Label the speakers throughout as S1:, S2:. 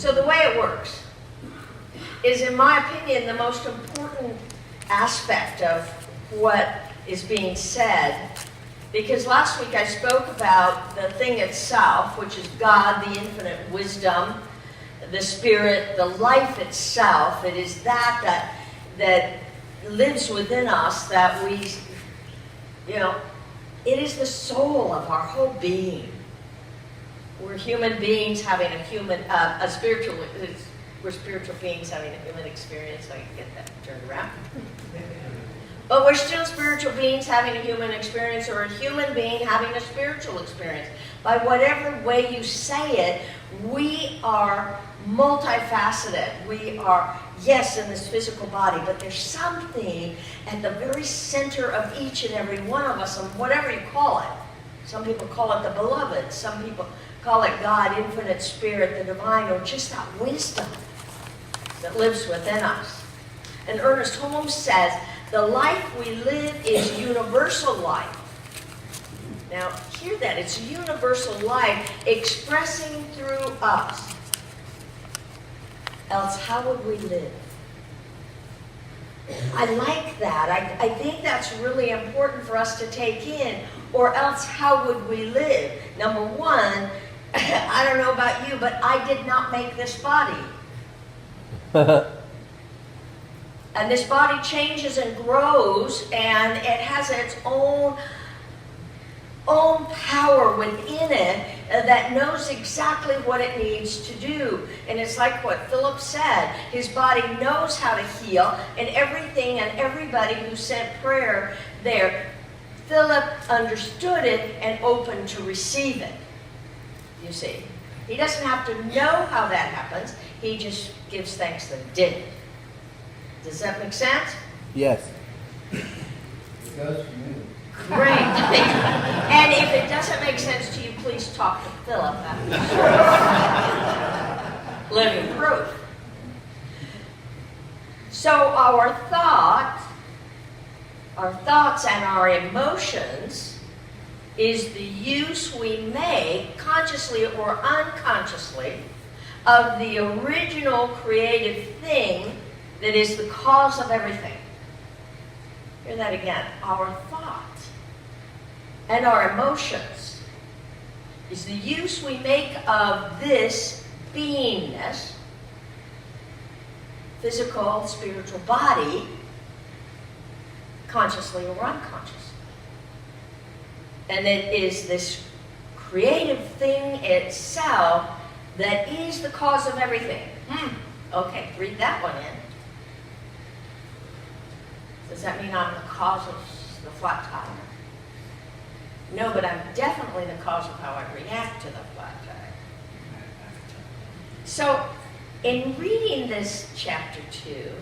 S1: So the way it works is, in my opinion, the most important aspect of what is being said, because last week I spoke about the thing itself, which is God, the infinite wisdom, the Spirit, the life itself. It is that lives within us, that we, it is the soul of our whole being. We're human beings having we're spiritual beings having a human experience. I can get that turned around. But we're still spiritual beings having a human experience, or a human being having a spiritual experience. By whatever way you say it, we are multifaceted. We are, yes, in this physical body, but there's something at the very center of each and every one of us, and whatever you call it. Some people call it the beloved. Some people call it God, infinite spirit, the divine, or just that wisdom that lives within us. And Ernest Holmes says, the life we live is universal life. Now, hear that. It's universal life expressing through us. Else, how would we live? I like that. I think that's really important for us to take in. Or else, how would we live? Number one, I don't know about you, but I did not make this body. And this body changes and grows, and it has its own power within it that knows exactly what it needs to do. And it's like what Philip said. His body knows how to heal, and everything and everybody who sent prayer there, Philip understood it and opened to receive it. You see, he doesn't have to know how that happens. He just gives thanks that it did. Does that make sense?
S2: Yes.
S3: It does to me.
S1: Great. And if it doesn't make sense to you, please talk to Philip after the living proof. So our thoughts and our emotions is the use we make, consciously or unconsciously, of the original creative thing that is the cause of everything. Hear that again. Our thoughts and our emotions is the use we make of this beingness, physical, spiritual body, consciously or unconsciously. And it is this creative thing itself that is the cause of everything. Okay, read that one in. Does that mean I'm the cause of the flat tire? No, but I'm definitely the cause of how I react to the flat tire. So, in reading this chapter 2,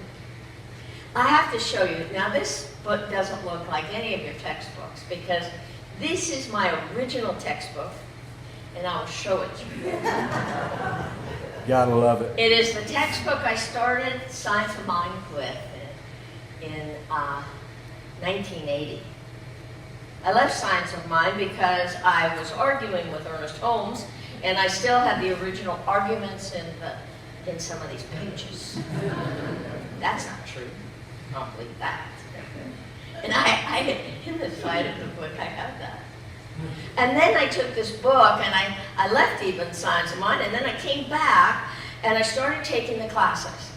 S1: I have to show you, now this book doesn't look like any of your textbooks, because this is my original textbook, and I'll show it to you.
S2: Gotta love it.
S1: It is the textbook I started Science of Mind with in 1980. I left Science of Mind because I was arguing with Ernest Holmes, and I still had the original arguments in some of these pages. That's not true. I don't believe that. And I in the side of the book, I have that. And then I took this book, and I left even Science of Mind, and then I came back, and I started taking the classes.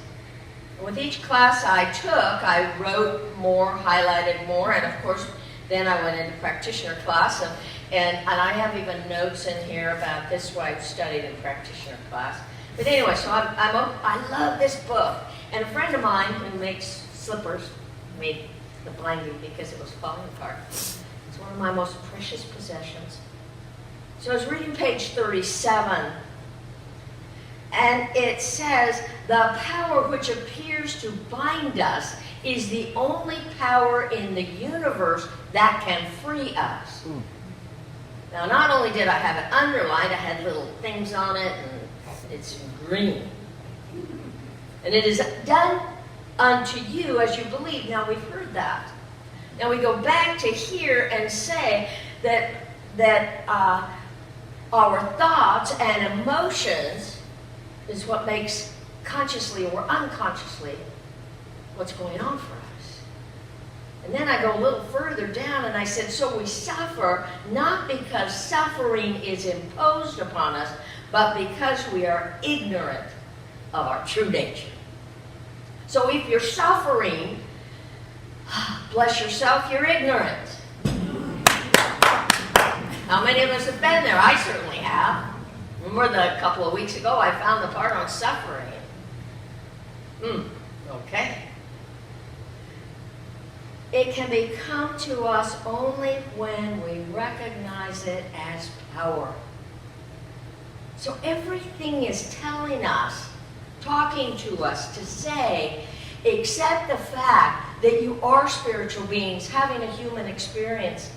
S1: And with each class I took, I wrote more, highlighted more, and of course, then I went into practitioner class, and I have even notes in here about this, what I've studied in practitioner class. But anyway, so I love this book. And a friend of mine who makes slippers made the binding because it was falling apart. It's one of my most precious possessions. So I was reading page 37, and it says, the power which appears to bind us is the only power in the universe that can free us. Now, not only did I have it underlined, I had little things on it, and it's green. And it is done unto you as you believe. Now, we've heard that. Now, we go back to here and say that our thoughts and emotions is what makes consciously or unconsciously what's going on for us. And then I go a little further down and I said, so we suffer not because suffering is imposed upon us, but because we are ignorant of our true nature. So if you're suffering, bless yourself, you're ignorant. How many of us have been there? I certainly have. Remember a couple of weeks ago, I found the part on suffering. Okay. It can become to us only when we recognize it as power. So everything is telling us, talking to us to say, accept the fact that you are spiritual beings having a human experience,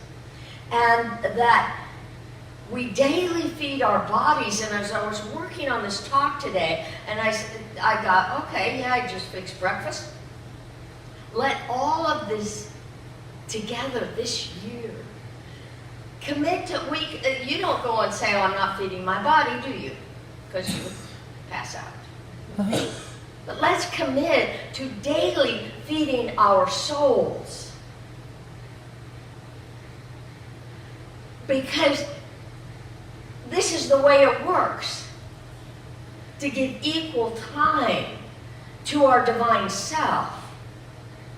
S1: and that we daily feed our bodies. And as I was working on this talk today, and I got, okay, yeah, I just fixed breakfast. Let all of this together this year. Commit to, you don't go and say, oh, I'm not feeding my body, do you? Because you would pass out. But let's commit to daily feeding our souls. Because this is the way it works. To give equal time to our divine self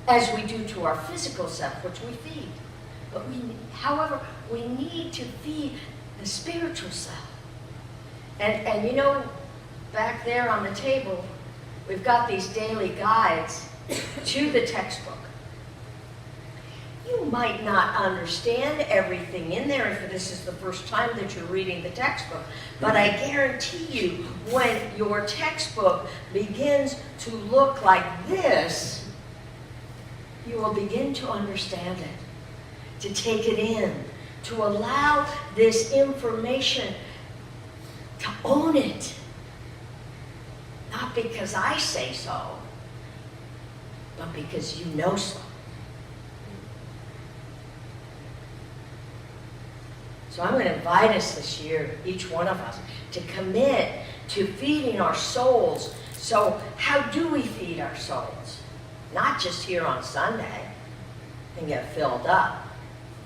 S1: as we do to our physical self, which we feed. But however, we need to feed the spiritual self. And you know, back there on the table, we've got these daily guides to the textbook. You might not understand everything in there if this is the first time that you're reading the textbook, but I guarantee you, when your textbook begins to look like this, you will begin to understand it, to take it in, to allow this information to own it. Not because I say so, but because you know so. So I'm going to invite us this year, each one of us, to commit to feeding our souls. So how do we feed our souls? Not just here on Sunday and get filled up.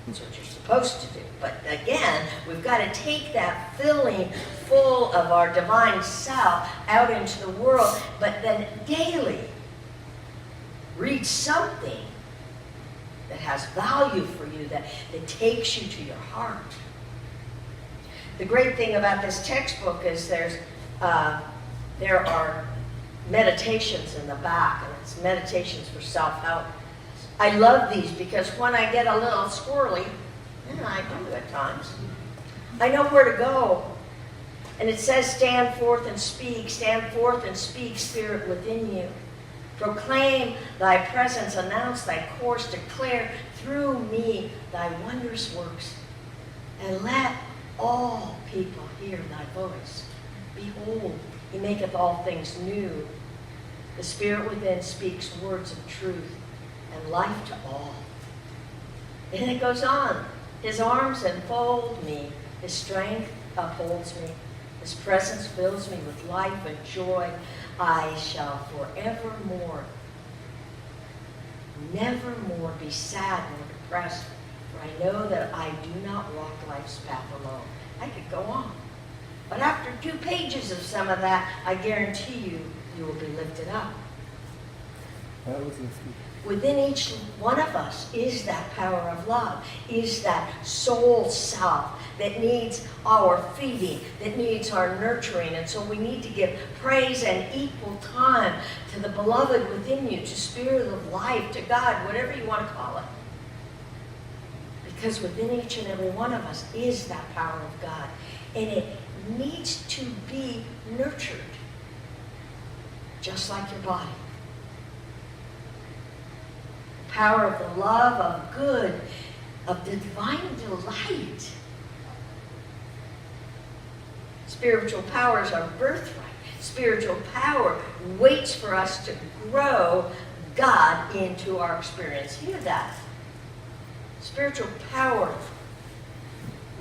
S1: That's what you're supposed to do. But again, we've got to take that filling full of our divine self out into the world, but then daily read something that has value for you, that takes you to your heart. The great thing about this textbook is there are meditations in the back, and it's meditations for self-help. I love these because when I get a little squirrely, and I do at times, I know where to go. And it says, stand forth and speak, Spirit within you. Proclaim thy presence, announce thy course, declare through me thy wondrous works, and let all people hear thy voice. Behold, he maketh all things new. The Spirit within speaks words of truth and life to all. And it goes on. His arms enfold me. His strength upholds me. His presence fills me with life and joy. I shall forevermore, never more be sad nor depressed, for I know that I do not walk life's path alone. I could go on. But after 2 pages of some of that, I guarantee you, you will be lifted up.
S2: That was interesting.
S1: Within each one of us is that power of love, is that soul self that needs our feeding, that needs our nurturing. And so we need to give praise and equal time to the beloved within you, to Spirit of life, to God, whatever you want to call it. Because within each and every one of us is that power of God. And it needs to be nurtured, just like your body. Power of the love, of good, of the divine delight. Spiritual powers are birthright. Spiritual power waits for us to grow God into our experience. Hear that. Spiritual power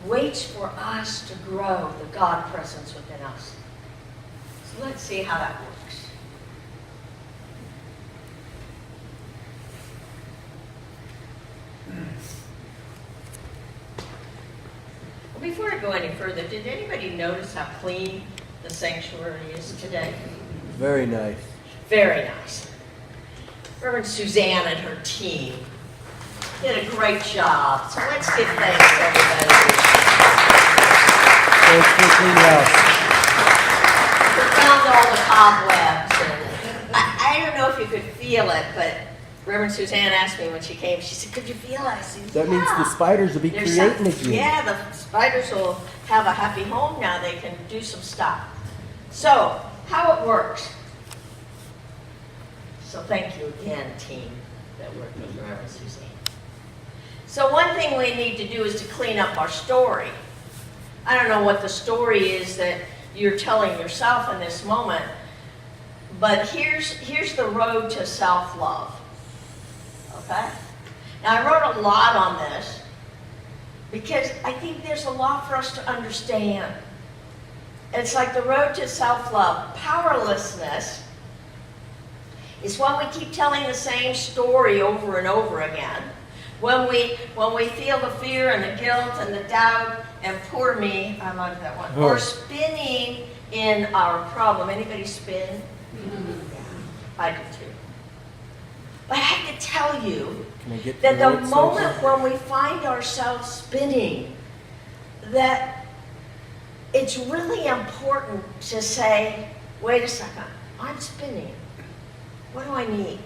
S1: waits for us to grow the God presence within us. So let's see how that works. Well, before I go any further, did anybody notice how clean the sanctuary is today?
S2: Very nice.
S1: Very nice. Reverend Suzanne and her team did a great job. So let's give thanks to everybody.
S2: Thanks for the clean house.
S1: We found all the cobwebs. And I don't know if you could feel it, but Reverend Suzanne asked me when she came, she said, could you feel it? I said,
S2: That means the spiders will be
S1: There's
S2: creating
S1: some-
S2: again.
S1: Yeah, the spiders will have a happy home now. They can do some stuff. So, how it works. So thank you again, team that worked with Reverend Suzanne. So one thing we need to do is to clean up our story. I don't know what the story is that you're telling yourself in this moment, but here's the road to self-love. Okay? Now I wrote a lot on this because I think there's a lot for us to understand. It's like the road to self-love. Powerlessness is when we keep telling the same story over and over again. When we feel the fear and the guilt and the doubt and poor me, I like that one, or spinning in our problem. Anybody spin? Yeah, I do too. But I have to tell you
S2: Can I get
S1: that
S2: to
S1: the
S2: road
S1: moment
S2: section?
S1: when we find ourselves spinning, that it's really important to say, wait a second, I'm spinning. What do I need?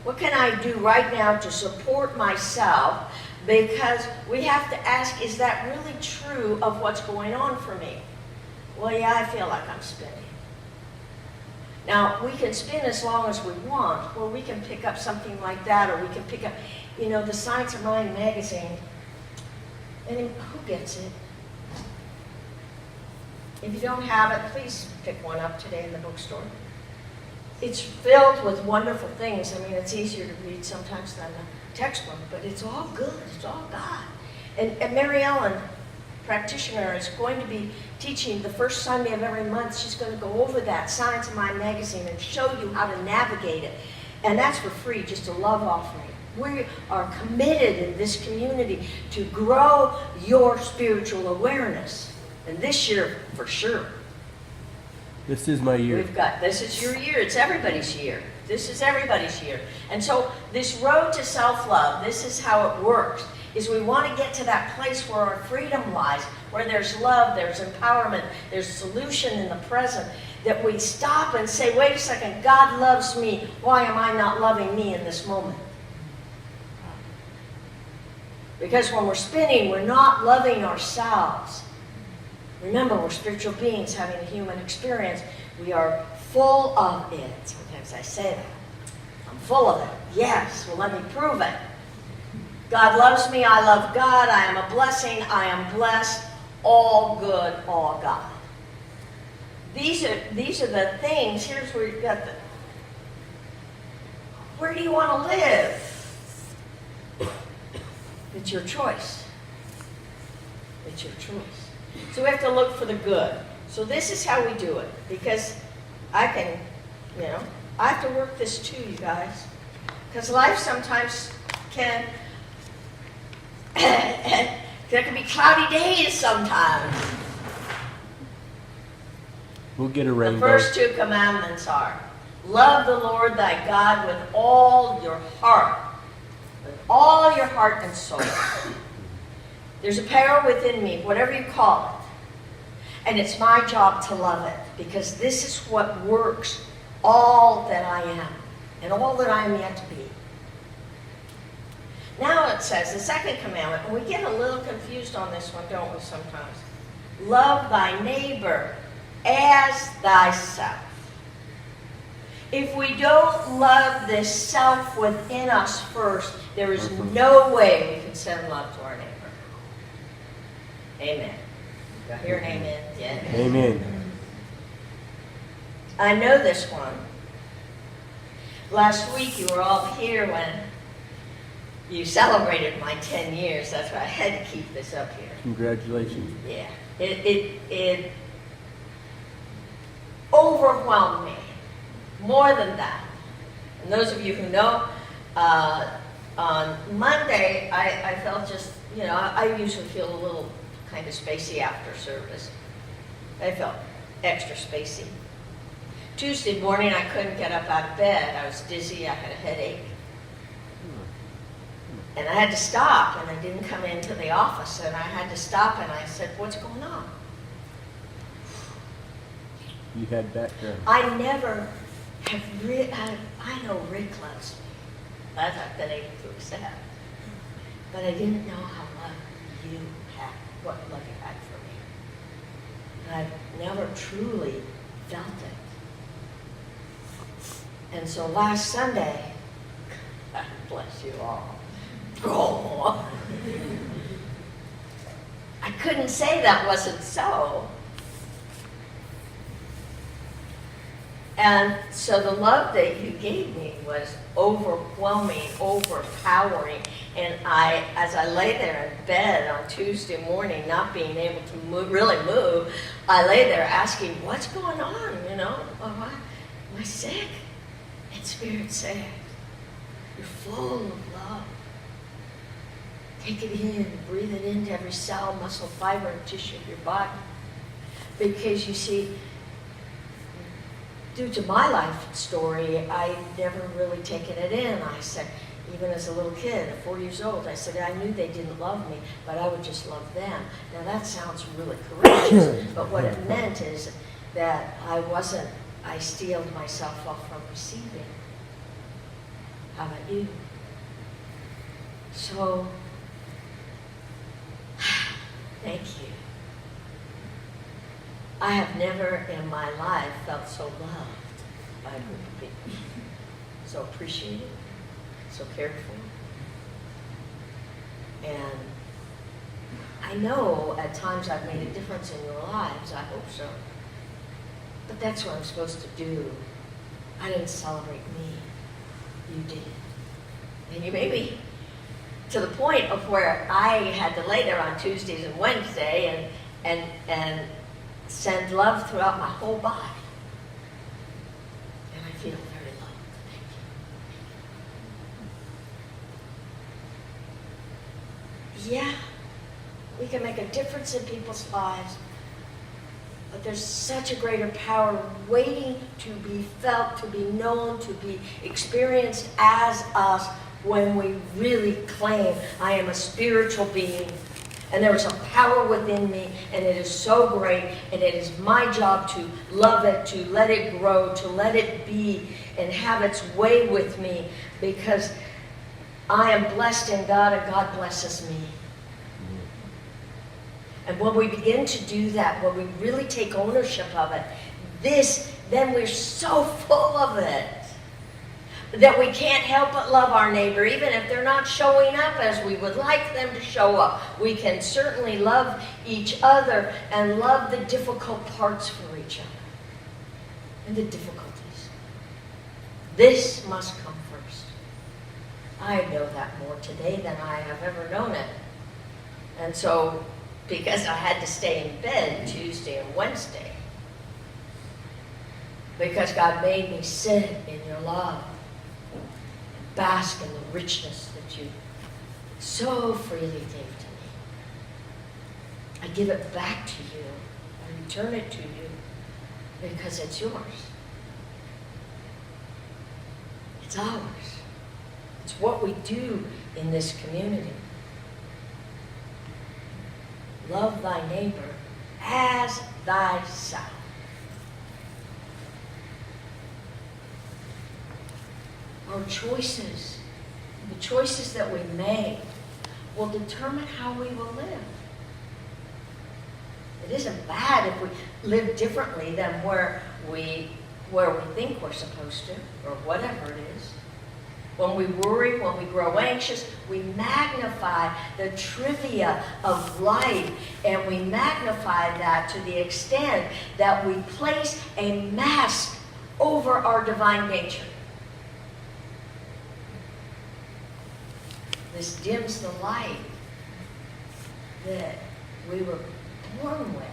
S1: What can I do right now to support myself? Because we have to ask, is that really true of what's going on for me? Well, yeah, I feel like I'm spinning. Now, we can spin as long as we want, or we can pick up something like that, or we can pick up, the Science of Mind magazine. And who gets it? If you don't have it, please pick one up today in the bookstore. It's filled with wonderful things. I mean, it's easier to read sometimes than a textbook, but it's all good. It's all God. And Mary Ellen, practitioner, is going to be teaching the first Sunday of every month. She's going to go over that Science of Mind magazine and show you how to navigate it. And that's for free, just a love offering. We are committed in this community to grow your spiritual awareness. And this year, for sure.
S2: This is my year.
S1: This is your year. It's everybody's year. This is everybody's year. And so this road to self-love, this is how it works, is we want to get to that place where our freedom lies, where there's love, there's empowerment, there's solution in the present, that we stop and say, wait a second, God loves me. Why am I not loving me in this moment? Because when we're spinning, we're not loving ourselves. Remember, we're spiritual beings having a human experience. We are full of it. Sometimes I say that. I'm full of it. Yes, well, let me prove it. God loves me. I love God. I am a blessing. I am blessed. All good, all God. These are the things. Here's where you've got the... Where do you want to live? It's your choice. It's your choice. So we have to look for the good. So this is how we do it. Because I can, I have to work this too, you guys. Because life sometimes can, there can be cloudy days sometimes.
S2: We'll get a rainbow.
S1: The first two commandments are, love the Lord thy God with all your heart. With all your heart and soul. There's a power within me, whatever you call it. And it's my job to love it, because this is what works all that I am, and all that I am yet to be. Now it says, the second commandment, and we get a little confused on this one, don't we, sometimes? Love thy neighbor as thyself. If we don't love this self within us first, there is no way we can send love to our neighbor. Amen. Do I hear an amen? Yeah.
S2: Amen.
S1: I know this one. Last week you were all here when you celebrated my 10 years. That's why I had to keep this up here.
S2: Congratulations.
S1: Yeah. overwhelmed me. More than that. And those of you who know, on Monday, I felt just, I usually feel a little kind of spacey after service. I felt extra spacey. Tuesday morning, I couldn't get up out of bed. I was dizzy, I had a headache. And I had to stop, and I didn't come into the office, and I had to stop, and I said, what's going on?
S2: You had background.
S1: I never have I know Rick loves me. That I've been able to accept. But I didn't know how much you had, what love you had for me. And I've never truly felt it. And so last Sunday, God bless you all. Oh. I couldn't say that wasn't so. And so the love that you gave me was overwhelming, overpowering. And as I lay there in bed on Tuesday morning, not being able to really move, I lay there asking, what's going on, Am I sick? And Spirit said, you're full of love. Take it in, breathe it into every cell, muscle, fiber, and tissue of your body. Because you see, due to my life story, I never really taken it in. I said, even as a little kid, at 4 years old, I said, I knew they didn't love me, but I would just love them. Now that sounds really courageous, but what it meant is that I steeled myself off from receiving. How about you? So, thank you. I have never in my life felt so loved by a group of people. So appreciated, so cared for. And I know at times I've made a difference in your lives, I hope so. But that's what I'm supposed to do. I didn't celebrate me, you did. And you made me to the point of where I had to lay there on Tuesdays and Wednesday and send love throughout my whole body. And I feel very loved. Thank you. Yeah, we can make a difference in people's lives, but there's such a greater power waiting to be felt, to be known, to be experienced as us when we really claim I am a spiritual being. And there is a power within me, and it is so great, and it is my job to love it, to let it grow, to let it be, and have its way with me, because I am blessed in God, and God blesses me. And when we begin to do that, when we really take ownership of it, then we're so full of it that we can't help but love our neighbor, even if they're not showing up as we would like them to show up. We can certainly love each other and love the difficult parts for each other and the difficulties. This must come first. I know that more today than I have ever known it. And so, because I had to stay in bed Tuesday and Wednesday, because God made me sit in your love, bask in the richness that you so freely gave to me. I give it back to you. I return it to you because it's yours. It's ours. It's what we do in this community. Love thy neighbor as thyself. Our choices, the choices that we make, will determine how we will live. It isn't bad if we live differently than where we think we're supposed to, or whatever it is. When we worry, when we grow anxious, we magnify the trivia of life, and we magnify that to the extent that we place a mask over our divine nature. This dims the light that we were born with.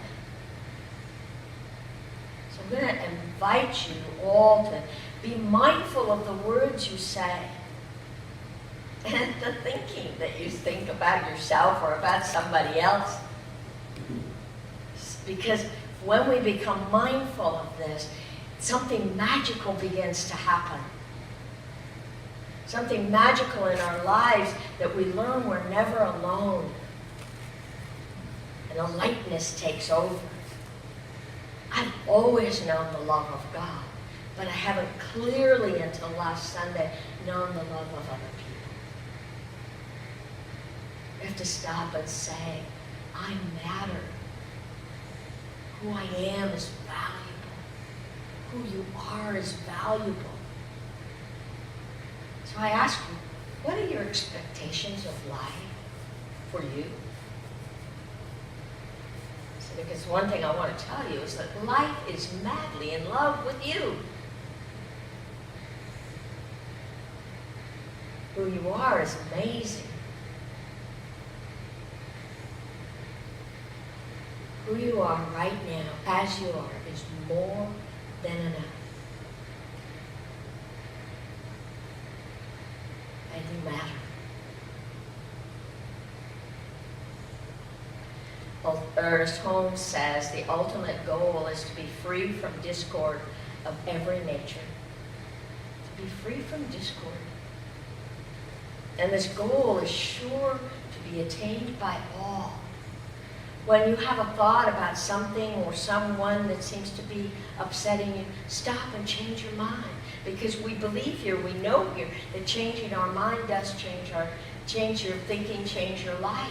S1: So I'm going to invite you all to be mindful of the words you say and the thinking that you think about yourself or about somebody else. Because when we become mindful of this, something magical begins to happen. Something magical in our lives that we learn we're never alone. And a lightness takes over. I've always known the love of God, but I haven't clearly until last Sunday known the love of other people. We have to stop and say, I matter. Who I am is valuable. Who you are is valuable. So I ask you, what are your expectations of life for you? So because one thing I want to tell you is that life is madly in love with you. Who you are is amazing. Who you are right now, as you are, is more than enough. And you matter. Well, Ernest Holmes says the ultimate goal is to be free from discord of every nature. To be free from discord. And this goal is sure to be attained by all. When you have a thought about something or someone that seems to be upsetting you, stop and change your mind. Because we believe here, we know here, that changing our mind does change your thinking, change your life.